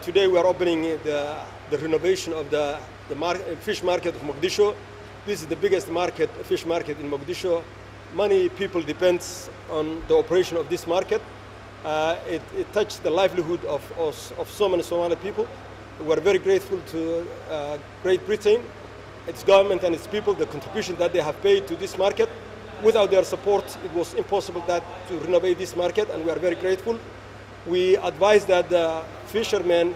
Today we are opening the renovation of the fish market of Mogadishu. This is the biggest fish market in Mogadishu. Many people depend on the operation of this market. It touched the livelihood of so many Somali people. We are very grateful to Great Britain, its government and its people, the contribution that they have paid to this market. Without their support, it was impossible to renovate this market, and we are very grateful. We advise that the fishermen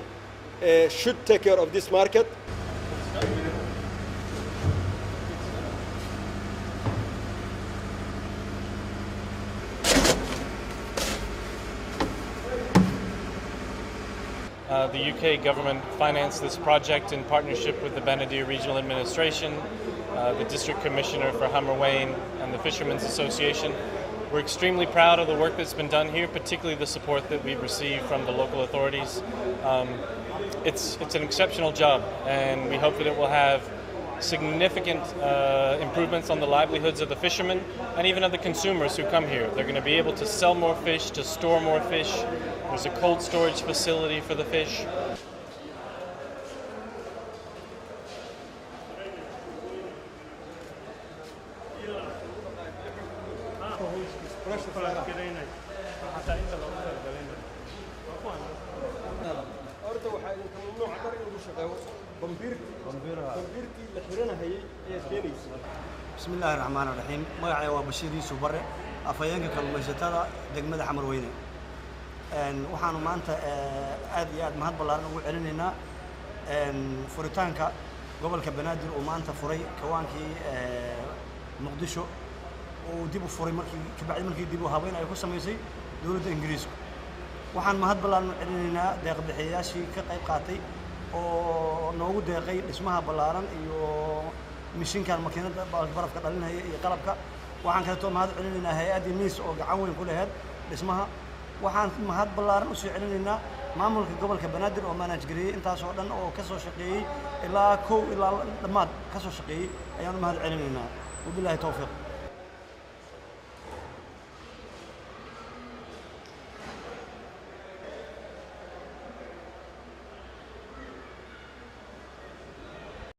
should take care of this market. The UK government financed this project in partnership with the Banadir Regional Administration, the District Commissioner for Hamerwain, and the Fishermen's Association. We're extremely proud of the work that's been done here, particularly the support that we've received from the local authorities. It's an exceptional job, and we hope that it will have significant improvements on the livelihoods of the fishermen and even of the consumers who come here. They're going to be able to sell more fish, to store more fish. There's a cold storage facility for the fish. بسم الله الرحمن الرحيم magacay waa Bashiir Yuusuf Barre afayeenka kalluumaysatada degmada Xamarweyne waxaanu maanta aad iyo aad mahad ballaaran ugu celinaynaa furitaanka gobolka Banaadir oo maanta furay kawaankii Muqdisho oo dib u furay markii dib u habeyn ay ku sameysay dawladda Ingiriiska waxaan mahad ballaaran u celinaynaa deeq-bixiyayaashii ka qayb qaatay oo noogu deeqay dhismaha ballaaran iyo mishinkan makiinada barafka dhalinaya iyo qalabka waxaan kala soo mahad celinaynaa hay'adda miis oo gacan weyn ku leeyahay dhismaha waxaan mahad ballaaran u soo celinaynaa maamulka gobolka Banaadir oo manage gareeyay intaas oo dhan oo ka soo shaqeeyay ilaa dhamaad ka soo shaqeeyay ayaan mahad celinaynaa wabillahi tawfiiq